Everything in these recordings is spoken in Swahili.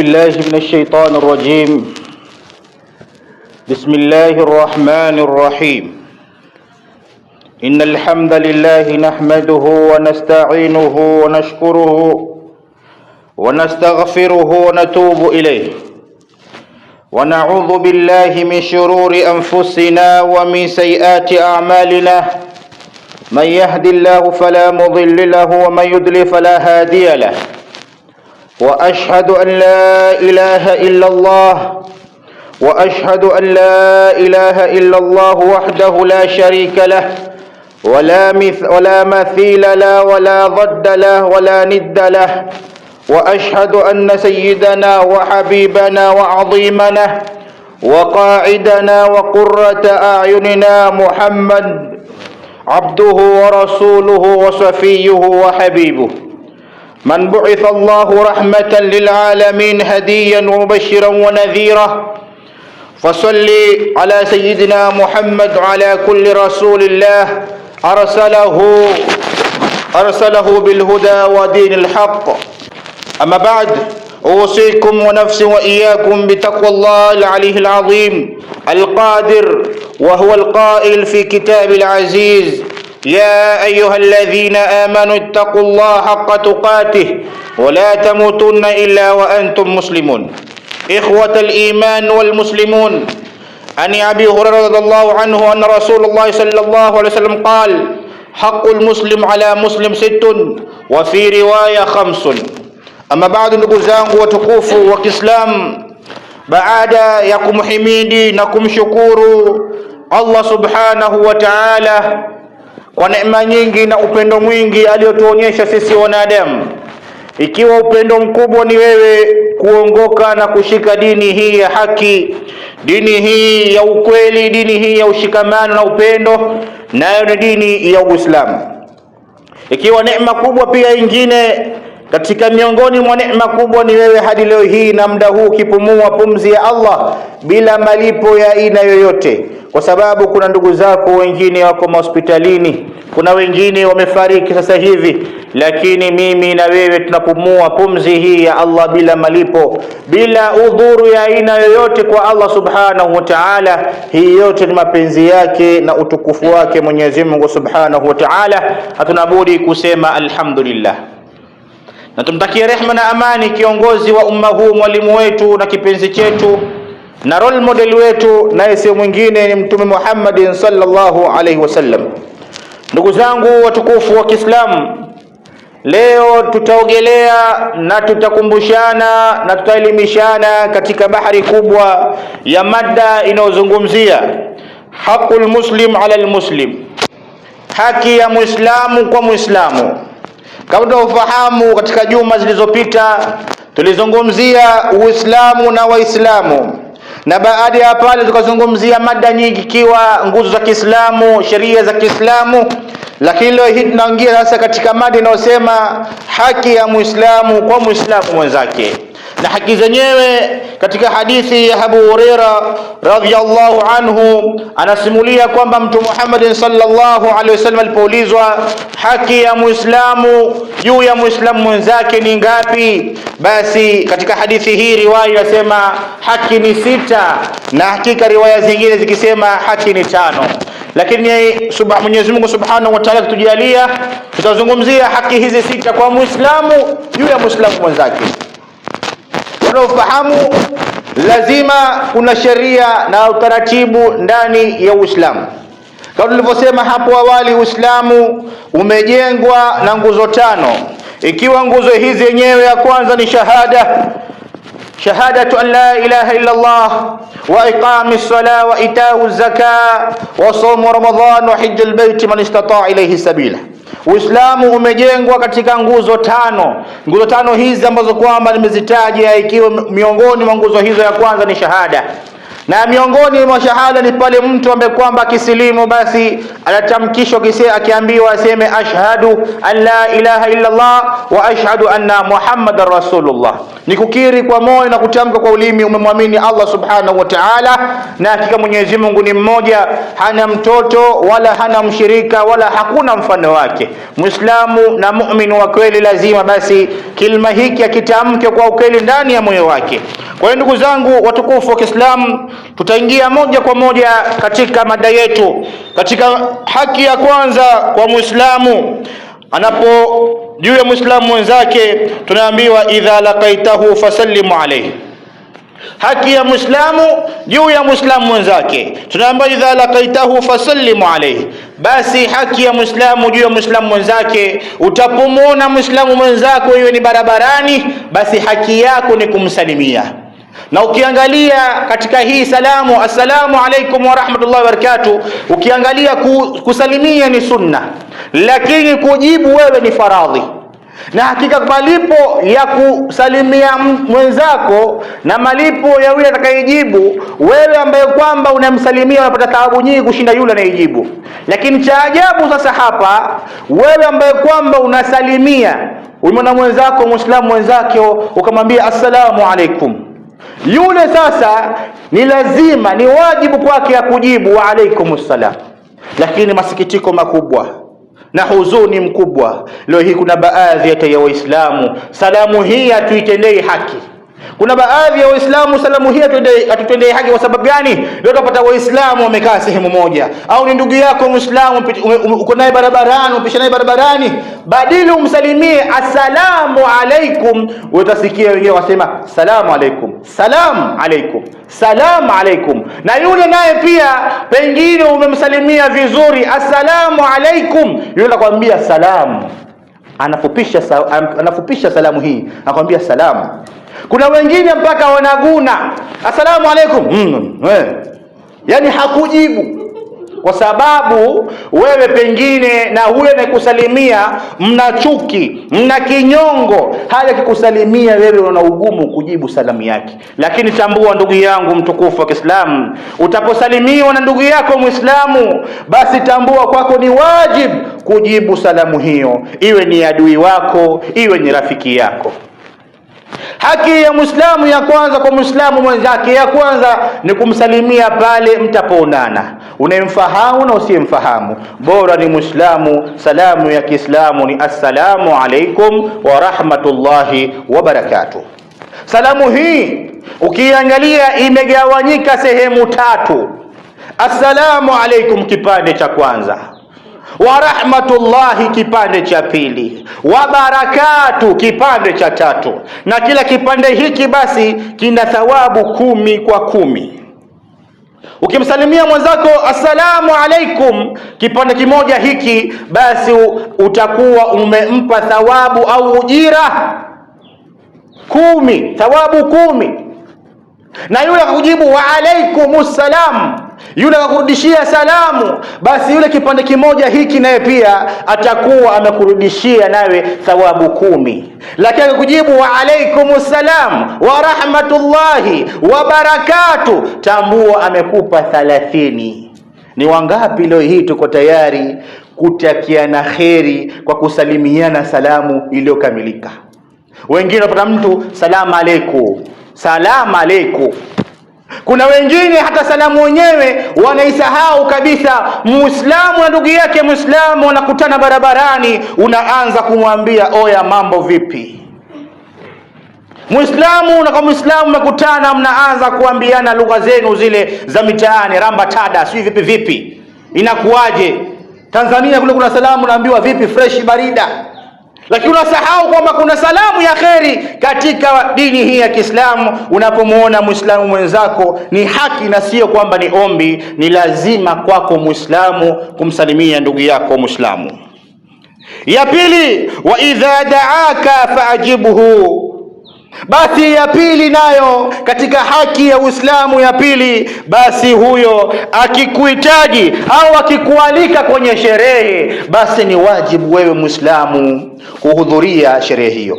بالله من الشيطان الرجيم. بسم الله الرحمن الرحيم. إن الحمد لله نحمده ونستعينه ونشكره ونستغفره ونتوب إليه، ونعوذ بالله من شرور أنفسنا ومن سيئات أعمالنا. من يهد الله فلا مضل له ومن يضلل فلا هادي له، وأشهد أن لا إله إلا الله وأشهد أن لا إله إلا الله وحده لا شريك له ولا مثيل له ولا ضد له ولا ند له، وأشهد أن سيدنا وحبيبنا وعظيمنا وقائدنا وقرة أعيننا محمد عبده ورسوله وصفيه وحبيبه، من بعث الله رحمة للعالمين هديا ومبشرا ونذيرا. فصل على سيدنا محمد على كل رسول الله أرسله بالهدى ودين الحق. أما بعد، أوصيكم ونفسي وإياكم بتقوى الله العلي العظيم القادر، وهو القائل في كتاب العزيز: يا أيها الذين آمنوا اتقوا الله حق تقاته ولا تموتن إلا وأنتم مسلمون. إخوة الإيمان والمسلمون، عن أبي هريرة رضي الله عنه أن رسول الله صلى الله عليه وسلم قال: حق المسلم على مسلم 6 وفي رواية 5. Ama baada, ndugu zangu watukufu wa Kiislamu, baada ya kumhimidi na kumshukuru Allah subhanahu wa ta'ala kwa neema nyingi na upendo mwingi aliotuonyesha sisi wanadamu, ikiwa upendo mkubwa ni wewe kuongoka na kushika dini hii ya haki, dini hii ya ukweli, dini hii ya ushikamano na upendo, nayo ni dini ya Uislamu. Ikiwa neema kubwa pia ingine katika miongoni mwa neema kubwa ni wewe hadi leo hii na muda huu kipumua pumzi ya Allah bila malipo ya aina yoyote, kwa sababu kuna ndugu zako wengine wako hospitalini, kuna wengine wamefariki sasa hivi, lakini mimi na wewe tunapumua pumzi hii ya Allah bila malipo, bila udhuru ya aina yoyote kwa Allah subhanahu wa ta'ala. Hii yote ni mapenzi yake na utukufu wake Mwenyezi Mungu subhanahu wa ta'ala. Hatuna budi kusema alhamdulillah, na tumtakie rehema na amani kiongozi wa umma huu, mwalimu wetu na kipenzi chetu na role model wetu, naye si mwingine ni Mtume Muhammad sallallahu alaihi wasallam. Ndugu zangu watukufu wa Kiislamu, leo tutaogelea na tutakumbushana na tutaelimishana katika bahari kubwa ya mada inayozungumzia haqul muslim ala almuslim, haki ya Muislamu kwa Muislamu. Kama tunavyofahamu, katika juma zilizopita tulizungumzia Uislamu na Waislamu, na baada ya pale tukazungumzia mada nyingi, ikiwa nguzo za Kiislamu, sheria za Kiislamu. Lakini leo hii tunaingia sasa katika mada inayosema haki ya Muislamu kwa Muislamu mwenzake, na haki zenyewe katika hadithi ya Abu Huraira radhiyallahu anhu anasimulia kwamba Mtume Muhammad sallallahu alaihi wasallam alipoulizwa haki ya Muislamu juu ya Muislamu mwenzake ni ngapi, basi katika hadithi hii riwaya inasema haki ni 6, na hakika riwaya zingine zikisema haki ni 5. Lakini Mwenyezi Mungu subhanahu wa ta'ala kutujalia, tutazungumzia haki hizi 6 kwa Muislamu juu ya Muislamu mwenzake. Tunafahamu lazima kuna sheria na utaratibu ndani ya Uislamu. Kama tulivyosema hapo awali, Uislamu umejengwa na nguzo 5, ikiwa nguzo hizi yenyewe ya kwanza ni shahadatu an la ilaha illa Allah wa iqamis sala wa itau zaka wa sawmu Ramadhan wa hajjul bait man istata ilayhi sabila. Uislamu umejengwa katika nguzo 5. Nguzo 5 hizi ambazo kwamba nimezitaja, ikiwa miongoni mwa nguzo hizo ya kwanza ni shahada. Na miongoni mwa shahada ni pale mtu ambaye kwamba kisilimu basi anatamkishwa akiambiwa aseme ashhadu an la ilaha illa Allah wa ashhadu anna Muhammadar Rasulullah, ni kukiri kwa moyo na kutamka kwa ulimi umemwamini Allah subhanahu wa ta'ala, na hakika Mwenyezi Mungu ni mmoja, hana mtoto wala hana mshirika wala hakuna mfano wake. Muislamu na muumini wa kweli lazima basi kilima hiki akitamke kwa ukweli ndani ya moyo wake. Kwa hiyo ndugu zangu watukufu wa Kiislamu, tutaingia moja kwa moja katika mada yetu. Katika haki ya kwanza kwa Muislamu, juu ya Muislamu mwenzake tunaambiwa idha laqaitahu fasallimu alayhi. Haki ya Muislamu juu ya Muislamu mwenzake tunaambiwa idha laqaitahu fasallimu alayhi. Basi haki ya Muislamu juu ya Muislamu mwenzake, utapomwona Muislamu mwenzako iwe ni barabarani, basi haki yako ni kumsalimia. Na ukiangalia katika hii salamu, assalamu alaikum wa rahmatullahi wa barakatuh, ukiangalia kusalimia ni sunna, lakini kujibu wewe ni faradhi. Na hakika malipo ya kusalimia mwenzako na malipo ya yule atakayejibu, wewe ambaye kwamba unamsalimia unapata thawabu nyingi kushinda yule anayejibu. Lakini cha ajabu sasa hapa, wewe ambaye kwamba unasalimia umeona mwenzako Muislamu mwenzake ukamwambia assalamu alaikum, yule sasa ni lazima, ni wajibu kwake ya kujibu wa alaikumus salam. Lakini masikitiko makubwa na huzuni mkubwa, leo hii kuna baadhi ya Waislamu salamu hii hatuitendei haki. Kuna baadhi ya Waislamu salamu hii hatutendei haki. Kwa sababu gani? Leo utapata Waislamu wamekaa sehemu moja, au ni ndugu yako Muislamu uko naye barabarani, upisha naye barabarani, badili umsalimie assalamu alaikum, utasikia wengine wasema salamu alaikum, salamu alaikum, salamu alaikum. Na yule naye pia pengine umemsalimia vizuri assalamu alaikum, yule anakuambia salamu, anafupisha salamu hii anakuambia salamu. Kuna wengine mpaka wanaguna assalamu alaikum, yani hakujibu, kwa sababu wewe pengine na huyo anayekusalimia mna chuki, mna kinyongo, hali akikusalimia wewe una ugumu kujibu salamu yake. Lakini tambua ndugu yangu mtukufu wa Kiislamu, utaposalimiwa na ndugu yako Muislamu, basi tambua kwako ni wajibu kujibu salamu hiyo, iwe ni adui wako, iwe ni rafiki yako. Haki ya Muislamu ya kwanza kwa Muislamu mwenzake, ya kwanza ni kumsalimia pale mtapoonana, unayemfahamu na usiyemfahamu, bora ni Muislamu. Salamu ya Kiislamu ni assalamu alaikum wa rahmatullahi wa barakatuh. Salamu hii ukiangalia imegawanyika sehemu tatu. Assalamu alaikum kipande cha kwanza, wa rahmatullahi kipande cha pili, wa barakatu kipande cha tatu. Na kila kipande hiki basi kina thawabu 10 kwa 10. Ukimsalimia mwenzako assalamu alaikum kipande kimoja hiki, basi utakuwa umempa thawabu au ujira 10, thawabu 10. Na yule akujibu wa alaikumus salam, yule akakurudishia salamu, basi yule kipande kimoja hiki naye pia atakuwa amekurudishia nawe thawabu 10. Lakini akakujibu wa alaikumus salam wa rahmatullahi wa barakatuh, tambua amekupa 30. Ni wangapi leo hii tuko tayari kutakiana kheri kwa kusalimiana salamu iliyokamilika? Wengine wanapata mtu salamu alaikum, salamu alaikum. Kuna wengine hata salamu wenyewe wanaisahau kabisa. Muislamu na ndugu yake Muislamu wanakutana barabarani, unaanza kumwambia oya, mambo vipi? Muislamu na kwa Muislamu mnakutana, mnaanza kuambiana lugha zenu zile za mitaani, ramba tada, sio vipi vipi, inakuwaje? Tanzania kule kuna salamu naambiwa vipi, fresh barida. Lakini unasahau kwamba kuna salamu ya kheri katika dini hii ya Kiislamu. Unapomuona Muislamu mwenzako ni haki na sio kwamba ni ombi, ni lazima kwako Muislamu kumsalimia ndugu yako Muislamu. Ya pili, wa idha daaka faajibuhu. Basi ya pili nayo katika haki ya Uislamu ya pili, basi huyo akikuhitaji au akikualika kwenye sherehe, basi ni wajibu wewe Muislamu kuhudhuria sherehe hiyo.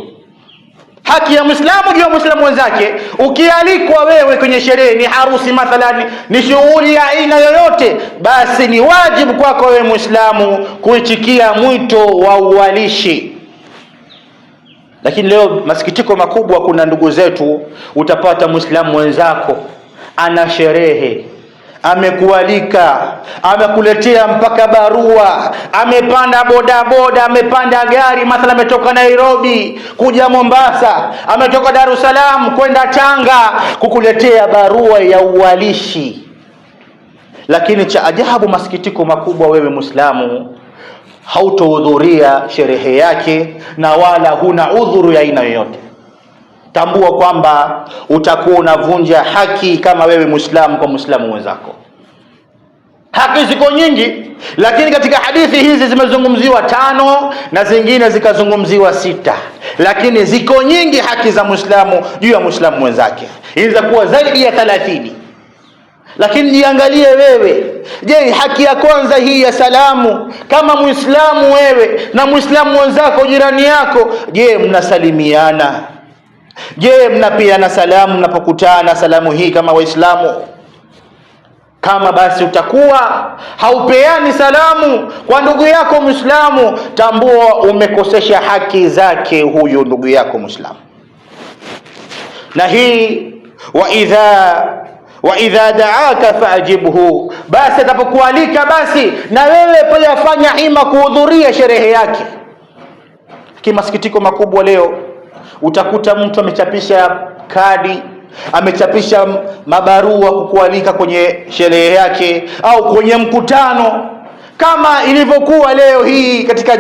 Haki ya Muislamu juu ya Muislamu wenzake. Ukialikwa wewe kwenye sherehe, ni harusi mathalani, ni shughuli ya aina yoyote, basi ni wajibu kwako wewe Muislamu kuitikia mwito wa uwalishi. Lakini leo masikitiko makubwa, kuna ndugu zetu, utapata Muislamu wenzako ana sherehe, amekualika, amekuletea mpaka barua, amepanda bodaboda, amepanda gari, mathala ametoka Nairobi kuja Mombasa, ametoka Dar es Salaam kwenda Tanga kukuletea barua ya uwalishi. Lakini cha ajabu, masikitiko makubwa, wewe Muislamu hautohudhuria sherehe yake na wala huna udhuru ya aina yoyote. Tambua kwamba utakuwa unavunja haki kama wewe Muislamu kwa Muislamu wenzako. Haki ziko nyingi, lakini katika hadithi hizi zimezungumziwa 5 na zingine zikazungumziwa 6, lakini ziko nyingi haki za Muislamu juu ya Muislamu wenzake. Inaweza kuwa zaidi ya 30. Lakini jiangalie wewe, je, haki ya kwanza hii ya salamu, kama Muislamu wewe na Muislamu wenzako, jirani yako, je, mnasalimiana? Je, mnapeana salamu mnapokutana, salamu hii kama Waislamu? Kama basi utakuwa haupeani salamu kwa ndugu yako Muislamu, tambua umekosesha haki zake huyo ndugu yako Muislamu. Na hii wa idha daaka faajibhu, basi atapokualika basi na wewe pia fanya hima kuhudhuria sherehe yake. Kimasikitiko makubwa leo utakuta mtu amechapisha kadi, amechapisha mabarua kukualika kwenye sherehe yake au kwenye mkutano, kama ilivyokuwa leo hii katika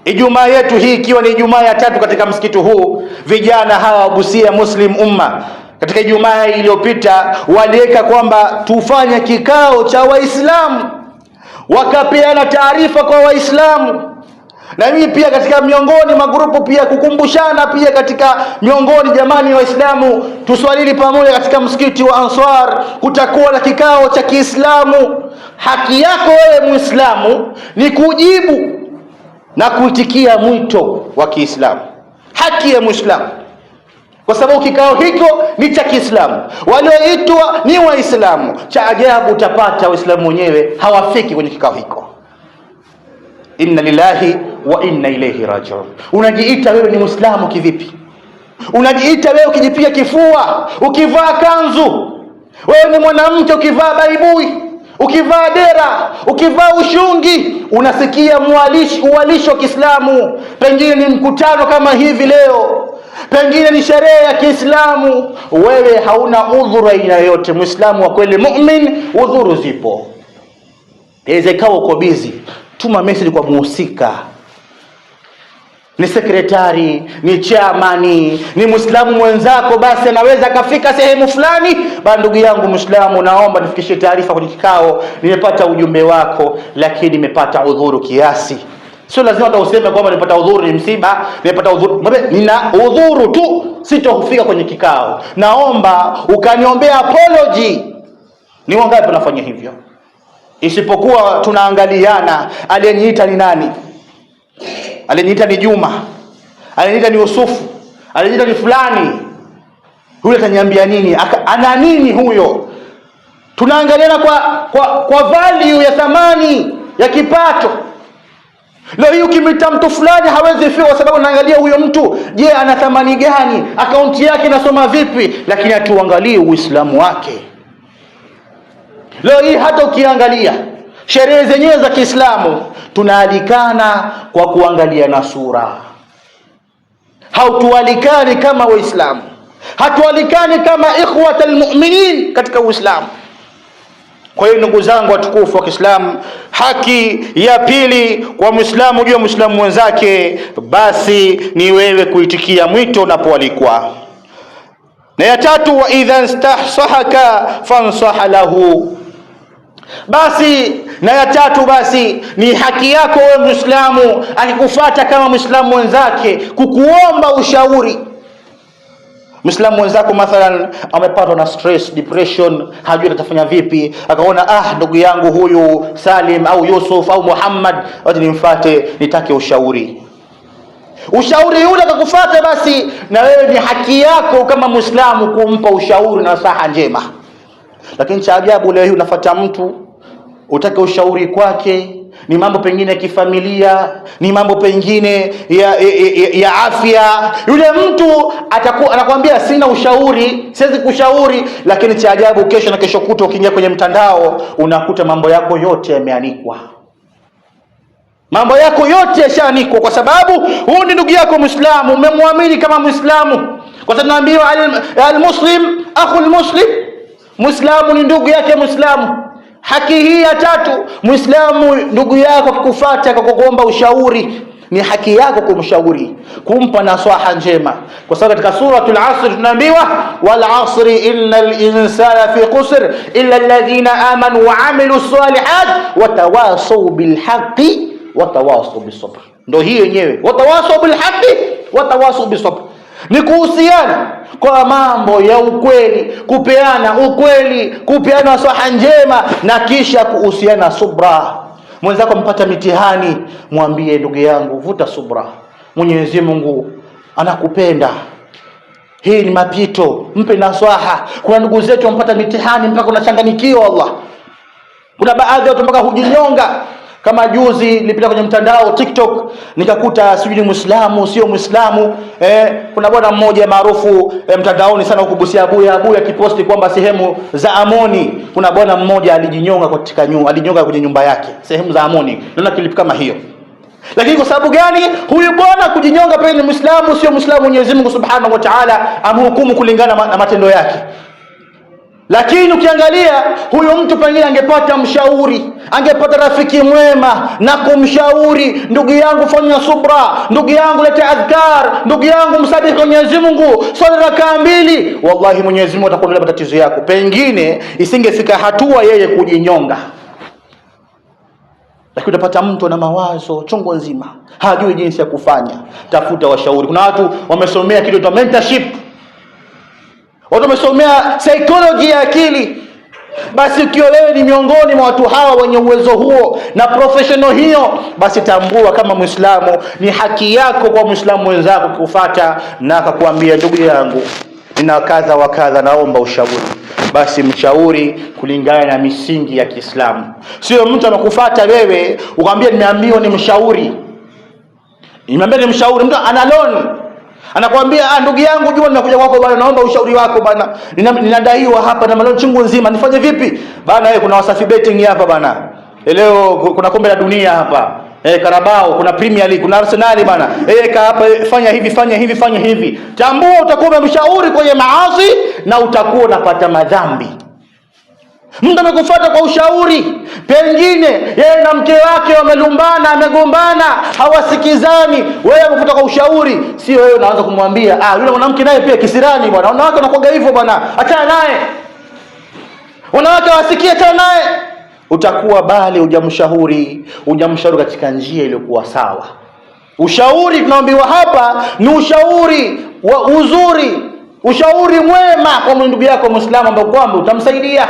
Ijumaa yetu hii, ikiwa ni Ijumaa ya 3 katika msikiti huu. Vijana hawa Busia Muslim Umma katika Ijumaa iliyopita waliweka kwamba tufanye kikao cha Waislamu, wakapeana taarifa kwa Waislamu. Na mimi pia katika miongoni magrupu pia kukumbushana pia katika miongoni, jamani Waislamu, tuswalili pamoja katika msikiti wa Ansar, kutakuwa na kikao cha Kiislamu. Haki yako wewe Muislamu ni kujibu na kuitikia mwito wa Kiislamu, haki ya Muislamu, kwa sababu kikao hicho ni cha Kiislamu, walioitwa ni Waislamu. Cha ajabu utapata Waislamu wenyewe hawafiki kwenye kikao hicho. Inna lillahi wa inna ilayhi raji'un. Unajiita wewe ni Muislamu kivipi? Unajiita wewe ukijipia kifua, ukivaa kanzu, wewe ni mwanamke, ukivaa baibui, ukivaa dera, ukivaa ushungi, unasikia uwalisho wa Kiislamu. Pengine ni mkutano kama hivi leo, pengine ni sherehe ya Kiislamu, wewe hauna udhuru aina yoyote. Muislamu wa kweli mu'min, udhuru zipo. Iweze kawa uko busy, tuma message kwa muhusika, ni sekretari, ni chairmani, ni Muislamu mwenzako, basi anaweza kafika sehemu fulani, ba ndugu yangu Muislamu, naomba nifikishie taarifa kwenye kikao, nimepata ujumbe wako, lakini nimepata udhuru kiasi. Sio lazima hata useme kwamba nimepata udhuru ni msiba, nimepata udhuru. Nina udhuru tu, sitofika kwenye kikao, naomba ukaniombea apology. Ni wangapi tunafanya hivyo? Isipokuwa tunaangaliana, aliyeniita ni nani? Aliyeniita ni Juma, aliyeniita ni Yusufu, aliyeniita ni fulani. Huyo ataniambia nini? Ana nini huyo? Tunaangaliana kwa value ya thamani ya kipato. Leo hii ukimita mtu fulani hawezi fiwa, sababu naangalia huyo mtu, je, ana thamani gani? Akaunti yake inasoma vipi? Lakini hatuangalie Uislamu wake. Leo hii hata ukiangalia sherehe zenyewe za Kiislamu, tunaalikana kwa kuangalia na sura. Hautualikani kama Waislamu, hatualikani kama ikhwatal mu'minin katika Uislamu. Kwa hiyo ndugu zangu watukufu wa Kiislamu, haki ya pili kwa Muislamu juu ya Muislamu mwenzake, basi ni wewe kuitikia mwito unapoalikwa. Na ya 3, wa idha istahsahaka fansah lahu. Basi na ya 3, basi ni haki yako wewe Muislamu akikufuata kama Muislamu mwenzake kukuomba ushauri. Muislamu mwenzako mathalan amepatwa na stress, depression, hajui atafanya vipi, akaona ndugu yangu huyu Salim au Yusuf au Muhammad, wacha nimfuate nitake ushauri. ushauri yule akakufuata, basi na wewe ni haki yako kama Muislamu kumpa ushauri na nasaha njema. Lakini cha ajabu leo unafuata mtu utake ushauri kwake ni mambo pengine ya kifamilia, ni mambo pengine ya afya. Yule mtu anakuambia sina ushauri, siwezi kushauri, lakini cha ajabu kesho na kesho kutwa ukiingia kwenye mtandao unakuta mambo yako yote yameanikwa. Mambo yako yote yashaanikwa, kwa sababu huyu ni ndugu yako Muislamu, umemwamini kama Muislamu. Kwa sababu tunaambiwa al-muslim akhul muslim, Muislamu ni ndugu yake Muislamu. Haki hii ya tatu, Muislamu ndugu yako akikufuata akakuomba ushauri, ni haki yako kumshauri, kumpa nasaha njema. Kwa sababu katika suratul Asr tunaambiwa wal asri innal insana fi khusr illa alladhina amanu wa amilus salihat wa tawasaw bil haqqi wa tawasaw bis sabr. Ndio hii yenyewe, wa tawasaw bil haqqi wa tawasaw bis sabr, ni kuhusiana kwa mambo ya ukweli, kupeana ukweli, kupeana nasaha njema, na kisha kuhusiana subra. Mwenzako mpata mitihani, mwambie ndugu yangu vuta subra, Mwenyezi Mungu anakupenda, hii ni mapito, mpe nasaha. Kuna ndugu zetu wampata mitihani mpaka unachanganyikiwa Allah. Kuna baadhi ya watu mpaka hujinyonga. Kama juzi nilipita kwenye mtandao TikTok nikakuta sijui Muislamu sio Muislamu, kuna bwana mmoja maarufu mtandaoni sana huko Busia Abuya kiposti kwamba sehemu za Amoni kuna bwana mmoja alijinyonga kwenye nyumba yake sehemu za Amoni. Naona clip kama hiyo. Lakini kwa sababu gani huyu bwana kujinyonga pale? Ni Muislamu sio Muislamu, Mwenyezi Mungu Subhanahu wa Ta'ala amhukumu kulingana na matendo yake. Lakini ukiangalia huyo mtu pengine angepata mshauri, angepata rafiki mwema na kumshauri, ndugu yangu fanya subra, ndugu yangu leta adhkar, ndugu yangu msabihi Mwenyezi Mungu, swali rakaa 2, wallahi Mwenyezi Mungu atakuondolea matatizo yako. Pengine isingefika hatua yeye kujinyonga. Lakini utapata mtu na mawazo chungu nzima, hajui jinsi ya kufanya. Tafuta washauri. Kuna watu wamesomea kitu cha mentorship, watu wamesomea psychology ya akili. Basi ukiwa wewe ni miongoni mwa watu hawa wenye uwezo huo na professional hiyo, basi tambua kama Muislamu ni haki yako kwa Muislamu mwenzako kufuata na akakwambia ndugu yangu nina kadha wa kadha, naomba ushauri, basi mshauri kulingana na misingi ya Kiislamu. Sio mtu anakufuata wewe ukamwambia nimeambiwa ni mshauri, mtu ana loan anakuambia ndugu yangu jua nimekuja kwako bwana, naomba ushauri wako bwana, ninadaiwa hapa na maloni chungu nzima, nifanye vipi bwana? Kuna Wasafi betting hapa bwana, leo kuna kombe la dunia hapa, Carabao, kuna Premier League, kuna Arsenal bwana, hapa fanya hivi. Tambua utakuwa umemshauri kwenye maasi na utakuwa unapata madhambi. Mtu amekufuata kwa ushauri, pengine yeye na mke wake wamelumbana, amegombana, hawasikizani, wewe umekufuata kwa ushauri, sio wewe unaanza kumwambia yule mwanamke naye pia kisirani bwana, wanawake wanakuwa hivyo bwana, achana naye, wanawake wasikie, achana naye. Utakuwa bali hujamshauri katika njia iliyokuwa sawa. Ushauri tunaambiwa hapa ni ushauri wa uzuri, ushauri mwema kwa ndugu yako Muislamu ambaye kwamba utamsaidia.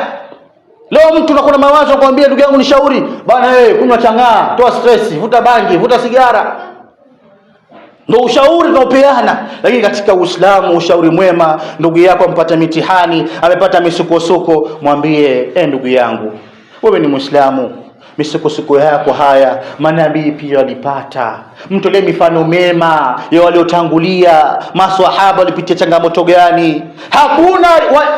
Leo mtu unakuwa na mawazo akwambia ndugu yangu nishauri bwana, kunywa chang'aa, toa stress, vuta bangi, vuta sigara. Ndio ushauri tunaopeana. Lakini katika Uislamu ushauri mwema, ndugu yako ampata mitihani, amepata misukosuko, mwambie ndugu yangu wewe ni Muislamu, misukosuko yako haya manabii pia walipata. Mtolee mifano mema ya waliotangulia, maswahaba walipitia changamoto gani. Hakuna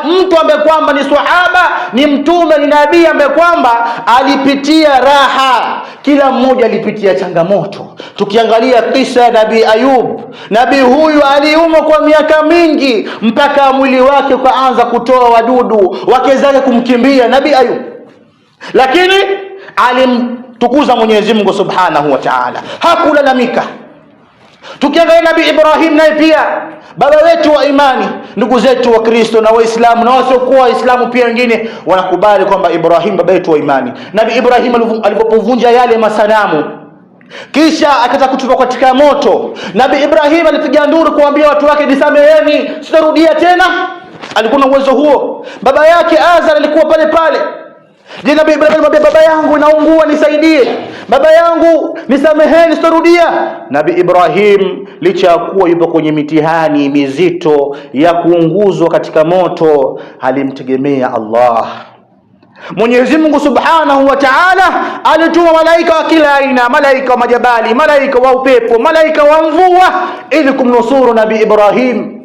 mtu ambaye kwamba ni swahaba, ni mtume, ni nabii ambaye kwamba alipitia raha. Kila mmoja alipitia changamoto. Tukiangalia kisa ya Nabii Ayub, nabii huyu aliumwa kwa miaka mingi mpaka mwili wake ukaanza kutoa wadudu, wake zake kumkimbia Nabii Ayub, lakini alimtukuza Mwenyezi Mungu Subhanahu wa Ta'ala, hakulalamika. Tukiangalia Nabii Ibrahim, naye pia baba wetu wa imani, ndugu zetu wa Kristo na Waislamu na wasiokuwa Waislamu pia wengine wanakubali kwamba Ibrahim baba wetu wa imani. Nabii Ibrahim alipovunja yale masanamu kisha akataka kutupa katika moto, Nabii Ibrahim alipiga nduru kuambia watu wake nisameheni, sitarudia tena. Alikuwa na uwezo huo. Baba yake Azar alikuwa pale, Je, Nabii Ibrahim alimwambia baba yangu naungua nisaidie, baba yangu nisameheni sitarudia? Nabii Ibrahim licha ya kuwa yupo kwenye mitihani mizito ya kuunguzwa katika moto, alimtegemea Allah. Mwenyezi Mungu Subhanahu wa Ta'ala alituma malaika wa kila aina, malaika wa majabali, malaika wa upepo, malaika wa mvua ili kumnusuru Nabii Ibrahim.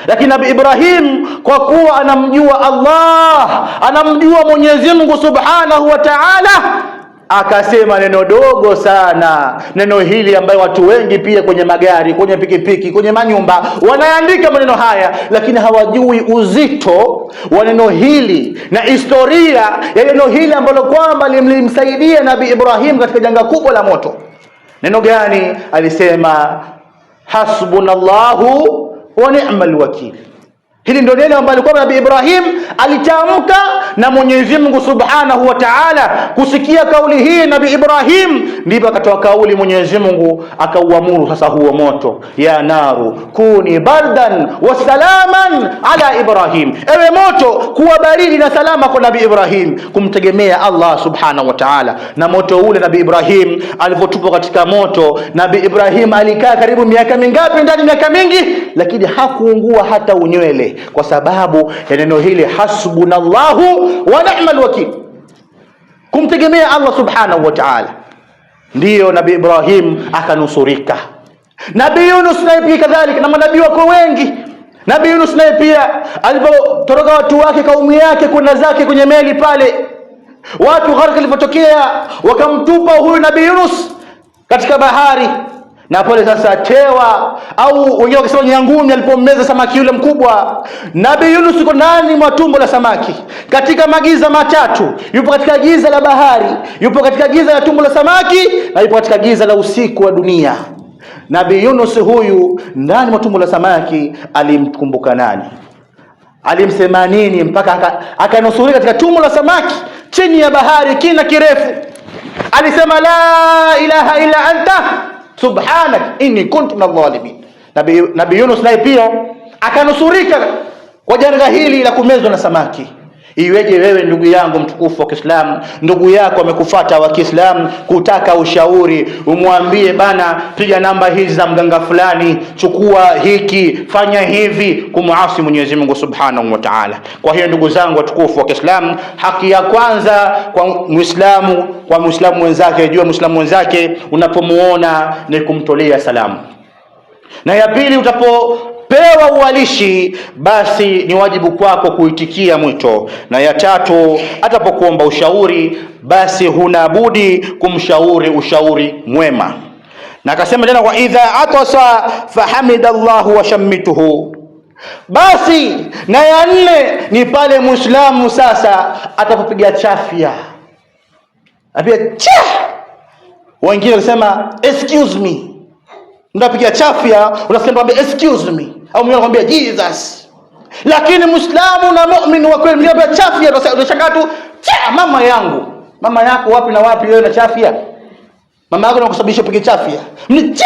Lakini Nabii Ibrahim kwa kuwa anamjua Allah, anamjua Mwenyezi Mungu Subhanahu wa Ta'ala, akasema neno dogo sana, neno hili ambayo watu wengi pia kwenye magari, kwenye pikipiki, kwenye manyumba wanaandika maneno haya, lakini hawajui uzito wa neno hili na historia ya neno hili ambalo kwamba limsaidia Nabii Ibrahim katika janga kubwa la moto. Neno gani? Alisema hasbunallahu wa ni'mal wakil. Hili ndio neno ambalo kwa Nabii Ibrahim alitamka, na Mwenyezi Mungu Subhanahu wa Ta'ala kusikia kauli hii Nabii Ibrahim, ndipo akatoa kauli Mwenyezi Mungu akauamuru sasa huo moto, ya naru kuni bardan wa salaman ala Ibrahim, ewe moto kuwa baridi na salama kwa Nabii Ibrahim, kumtegemea Allah Subhanahu wa Ta'ala. Na moto ule Nabii Ibrahim alivyotupa katika moto, Nabii Ibrahim alikaa karibu miaka mingapi ndani? Miaka mingi, lakini hakuungua hata unywele, kwa sababu ya neno hili hasbunallahu wa ni'mal wakil, kumtegemea Allah Subhanahu wa Ta'ala. Ndiyo Nabii Ibrahim akanusurika. Nabii Yunus naye pia kadhalika, na manabii wako wengi. Nabii Yunus naye pia alipotoroka watu wake, kaumu yake, kwenda zake kwenye meli pale, watu gharika ilipotokea wakamtupa huyu Nabii Yunus katika bahari, na pale sasa tewa au wengine wakisema nyangumi alipommeza samaki yule mkubwa. Nabii Yunus yuko ndani mwa tumbo la samaki katika magiza matatu. Yupo katika giza la bahari, yupo katika giza la tumbo la samaki, na yupo katika giza la usiku wa dunia. Nabii Yunus huyu ndani mwa tumbo la samaki alimkumbuka nani? Alimsema nini mpaka akanusurika katika tumbo la samaki chini ya bahari kina kirefu? Alisema la ilaha illa anta subhanak inni kuntu minadh-dhalimin. Nabii Yunus naye pia akanusurika kwa janga hili la kumezwa na samaki. Iweje wewe ndugu yangu mtukufu wa Kiislamu, ndugu yako amekufuata wa Kiislamu kutaka ushauri, umwambie bana, piga namba hizi za mganga fulani, chukua hiki, fanya hivi, kumuasi Mwenyezi Mungu Subhanahu wa Ta'ala. Kwa hiyo ndugu zangu watukufu wa Kiislamu, haki ya kwanza kwa Muislamu mwenzake, jua Muislamu mwenzake unapomuona ni kumtolea salamu. Na ya pili, utapopewa uwalishi basi ni wajibu kwako kuitikia mwito. Na ya tatu, atapokuomba ushauri basi huna budi kumshauri ushauri mwema. Na akasema tena, wa idha atasa fahamidallahu wa shammituhu. Basi na ya nne ni pale Muislamu sasa atapopiga chafya, apia cha, wengine wanasema excuse me, unapiga chafya unasema excuse me, au mwingine anakuambia Jesus. Lakini Muislamu na muumini wa kweli mliapa chafya unashangaa tu, cha, mama yangu. Mama yako wapi na wapi wewe na chafya? Mama yako anakusababisha upige chafya, mcha,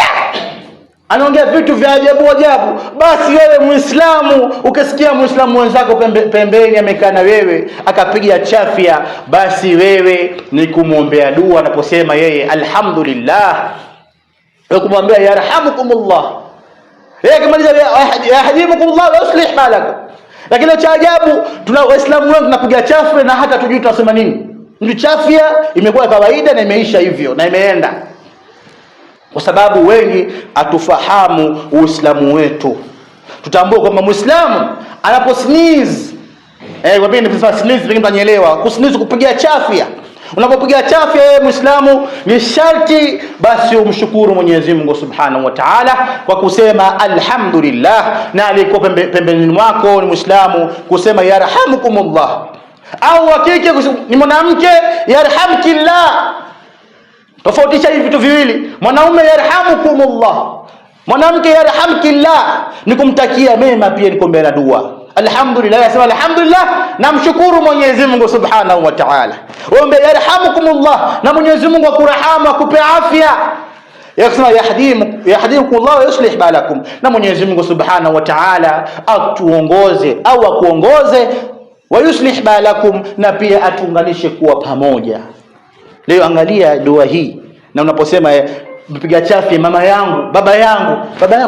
anaongea vitu vya ajabu ajabu. Basi wewe Muislamu ukisikia Muislamu wenzako pembeni amekaa na wewe akapiga chafya, basi wewe ni kumwombea dua anaposema yeye alhamdulillah, wewe kumwambia yarhamukumullah, yeye kimaliza yahdimukumullah wa yuslih balakum. Lakini cha ajabu, tuna Waislamu wengi tunapiga chafya na hata tujui tunasema nini. Ndio chafya imekuwa kawaida na imeisha hivyo na imeenda, kwa sababu wengi hatufahamu Uislamu wetu. Tutambue kwamba Muislamu anapo sneeze, kwa nini tunasema sneeze, pengine mtanielewa, kusneeze kupiga chafya. Unapopiga chafya wewe Muislamu ni sharti basi umshukuru Mwenyezi Mungu Subhanahu wa Ta'ala kwa kusema alhamdulillah, na alikuwa pembeni mwako ni Muislamu kusema yarhamukumullah, au hakika ni mwanamke yarhamkillah. Tofautisha hivi vitu viwili, mwanaume yarhamukumullah, mwanamke yarhamkillah, ni kumtakia mema pia, ni kuombea dua. Alhamdulillah, yasema alhamdulillah, namshukuru Mwenyezi Mungu Subhanahu wa Ta'ala. Ombe yarhamukumullah, na Mwenyezi Mungu akurahamu, akupe afya. Yakisema yahdimukumullah wa yuslih balakum, na Mwenyezi Mungu Subhanahu wa Ta'ala atuongoze au akuongoze wa yuslih balakum, na pia atuunganishe kuwa pamoja. Leo angalia dua hii, na unaposema mpiga chafi mama yangu, baba yangu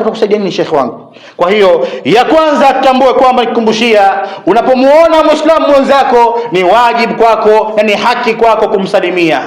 utakusaidia nini shekhi wangu? Kwa hiyo ya kwanza tutambue kwamba nikumbushia, unapomuona Muislamu mwenzako ni wajibu kwako na ni haki kwako kumsalimia.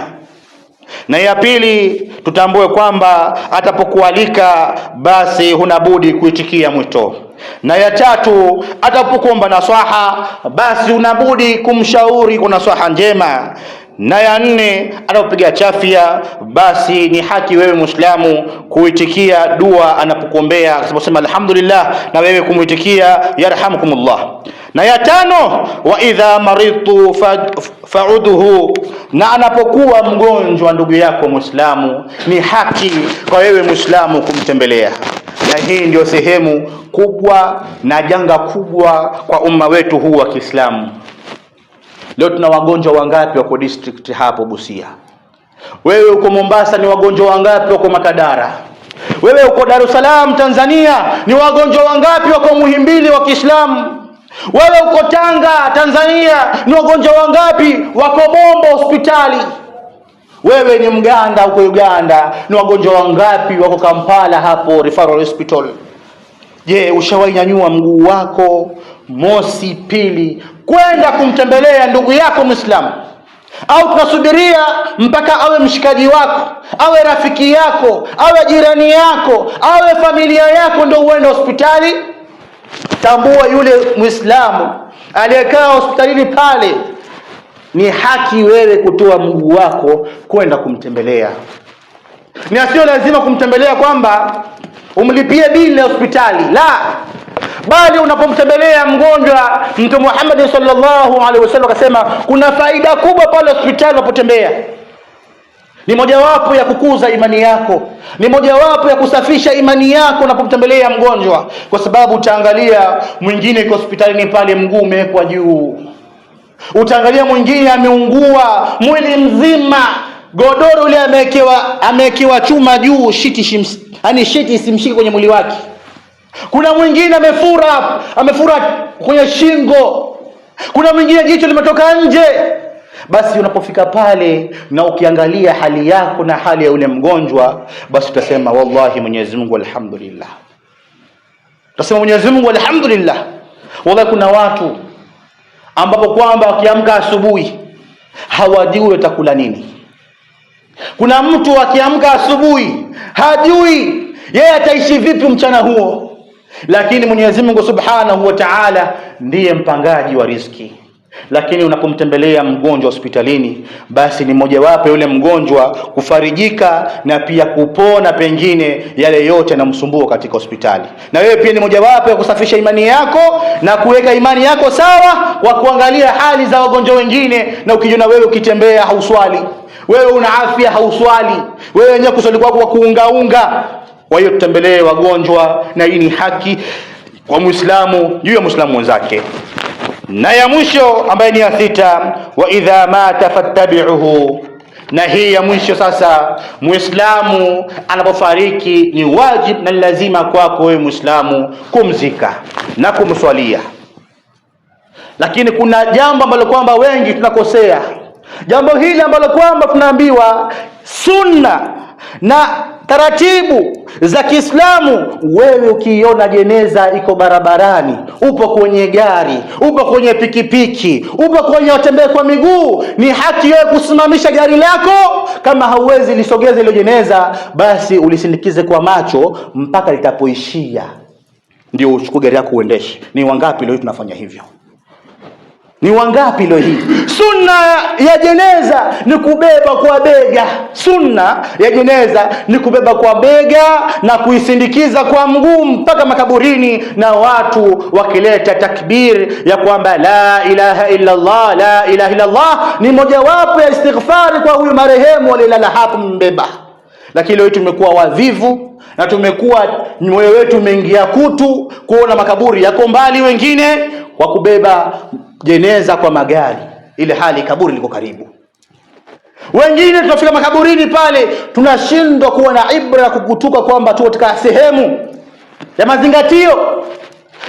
Na ya pili tutambue kwamba atapokualika basi hunabudi kuitikia mwito. Na ya tatu atapokuomba nasaha basi unabudi kumshauri kwa nasaha njema. Na ya nne anapopiga chafia basi ni haki wewe Muislamu kuitikia dua anapokuombea, kusema alhamdulillah, na wewe kumuitikia yarhamukumullah. Na ya tano, wa idha maridtu fa'udhu, na anapokuwa mgonjwa ndugu yako Muislamu ni haki kwa wewe Muislamu kumtembelea. Na hii ndio sehemu kubwa na janga kubwa kwa umma wetu huu wa Kiislamu. Leo tuna wagonjwa wangapi wako district hapo Busia? Wewe uko Mombasa ni wagonjwa wangapi wako Makadara? Wewe uko Dar es Salaam Tanzania ni wagonjwa wangapi wako Muhimbili wa Kiislamu? Wewe uko Tanga Tanzania ni wagonjwa wangapi wako Bombo hospitali? Wewe ni Mganda uko Uganda ni wagonjwa wangapi wako Kampala hapo referral hospital? Je, ushawainyanyua mguu wako mosi pili kwenda kumtembelea ndugu yako Muislamu? Au tunasubiria mpaka awe mshikaji wako, awe rafiki yako, awe jirani yako, awe familia yako ndio uende hospitali? Tambua yule Muislamu aliyekaa hospitalini pale ni haki wewe kutoa mguu wako kwenda kumtembelea. Ni sio lazima kumtembelea kwamba umlipie bili ya hospitali, la, bali unapomtembelea mgonjwa, Mtume Muhammad sallallahu alaihi wasallam akasema kuna faida kubwa pale hospitali unapotembea. Ni mojawapo ya kukuza imani yako, ni mojawapo ya kusafisha imani yako unapomtembelea mgonjwa, kwa sababu utaangalia mwingine yuko hospitalini pale mguu umewekwa juu, utaangalia mwingine ameungua mwili mzima, godoro ile amewekewa chuma juu, shiti isimshike kwenye mwili wake. Kuna mwingine amefura kwenye shingo, kuna mwingine jicho limetoka nje. Basi unapofika pale na ukiangalia hali yako na hali ya yule mgonjwa, basi utasema wallahi Mwenyezi Mungu alhamdulillah. Utasema Mwenyezi Mungu alhamdulillah. Wallahi kuna watu ambapo kwamba wakiamka asubuhi hawajui watakula nini. Kuna mtu akiamka asubuhi hajui yeye ataishi vipi mchana huo, lakini Mwenyezi Mungu Subhanahu wa Ta'ala ndiye mpangaji wa riziki. Lakini unapomtembelea mgonjwa hospitalini, basi ni mojawapo yule mgonjwa kufarijika na pia kupona pengine yale yote yanamsumbua katika hospitali. Na wewe pia ni mojawapo ya kusafisha imani yako na kuweka imani yako sawa, wa kuangalia hali za wagonjwa wengine. Na ukijiona wewe ukitembea hauswali, wewe una afya hauswali, wewe wenyewe kuswali kwako kwa kuungaunga. Kwa hiyo tutembelee wagonjwa, na hii ni haki kwa Muislamu juu ya Muislamu mwenzake. Na ya mwisho ambaye ni ya sita, wa idha mata fattabi'uhu. Na hii ya mwisho sasa, Muislamu anapofariki ni wajib na lazima kwako wewe Muislamu kumzika na kumswalia. Lakini kuna jambo ambalo kwamba wengi tunakosea. Jambo hili ambalo kwamba tunaambiwa sunna na taratibu za Kiislamu, wewe ukiona jeneza iko barabarani, upo kwenye gari, upo kwenye pikipiki, upo kwenye watembea kwa miguu, ni haki wewe kusimamisha gari lako. Kama hauwezi lisogeze ile jeneza, basi ulisindikize kwa macho mpaka litapoishia, ndio uchukue gari yako uendeshe. Ni wangapi leo tunafanya hivyo? Ni wangapi leo hii? Sunna ya jeneza ni kubeba kwa bega. Sunna ya jeneza ni kubeba kwa bega na kuisindikiza kwa mguu mpaka makaburini, na watu wakileta takbir ya kwamba la ilaha illa Allah, la ilaha illa Allah, ni mojawapo ya istighfari kwa huyu marehemu aliyelala hapo mbeba. Lakini leo tumekuwa wavivu na tumekuwa moyo wetu umeingia kutu kuona makaburi yako mbali, wengine kwa kubeba jeneza kwa magari ile hali kaburi liko karibu. Wengine tunafika makaburini pale tunashindwa kuwa na ibra kukutuka kwamba tu katika sehemu ya mazingatio.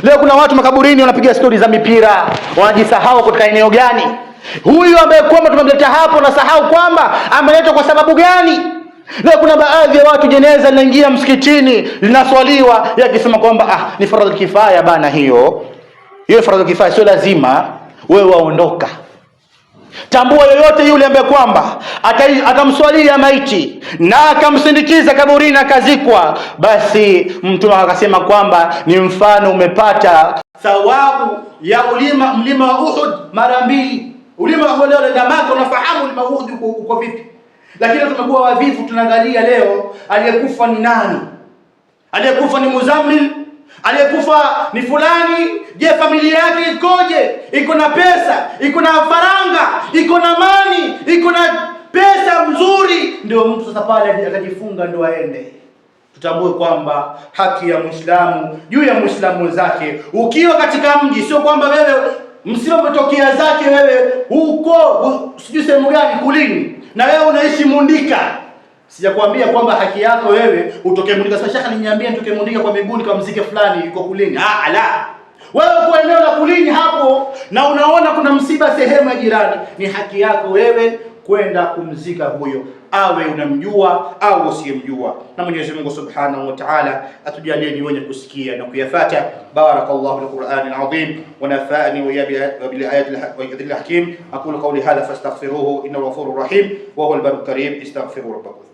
Leo kuna watu makaburini wanapiga stori za mipira, wanajisahau katika eneo gani. Huyu ambaye kwamba tumemleta hapo na sahau kwamba ameletwa kwa sababu gani. Leo kuna baadhi ya watu jeneza linaingia msikitini linaswaliwa, yakisema kwamba ni faradhi kifaya bana. Hiyo faradhi kifaya, sio lazima wewe waondoka. Tambua yoyote yule ambaye kwamba atamswalia maiti na akamsindikiza kaburini akazikwa, basi Mtume akasema kwamba ni mfano umepata thawabu ya mlima wa Uhud mara 2. Ulima wa leo na Maka, unafahamu ulima wa Uhud uko vipi? Lakini tumekuwa wavivu, tunaangalia leo aliyekufa ni nani? Aliyekufa ni Muzammil? Aliyekufa ni fulani? Je, familia yake ikoje? Iko na pesa, iko na faranga, iko na mali, iko na pesa mzuri, ndio mtu sasa pale akajifunga ndio aende. Tutambue kwamba haki ya Muislamu juu ya Muislamu wenzake. Ukiwa katika mji, sio kwamba wewe msio umetokea zake wewe huko sijui sehemu gani kulini, na wewe unaishi Mundika. Sijakwambia kwamba haki yako wewe utoke Mundika. Sasa shaka niambia nitoke Mundika kwa miguu kwa mzike fulani yuko kulini. La. Wewe uko eneo la kulini hapo na unaona kuna msiba sehemu ya jirani, ni haki yako wewe kwenda kumzika huyo, awe unamjua au usiyemjua. Na Mwenyezi Mungu Subhanahu wa Ta'ala atujalie ni wenye kusikia na kuyafuata. Barakallahu bil Qur'anil azim wa nafa'ani wa bil ayatil hakim. Aqulu qawli hadha fastaghfiruhu innahu ghafurur rahim wa huwal barrul karim. Istaghfiru rabbakum.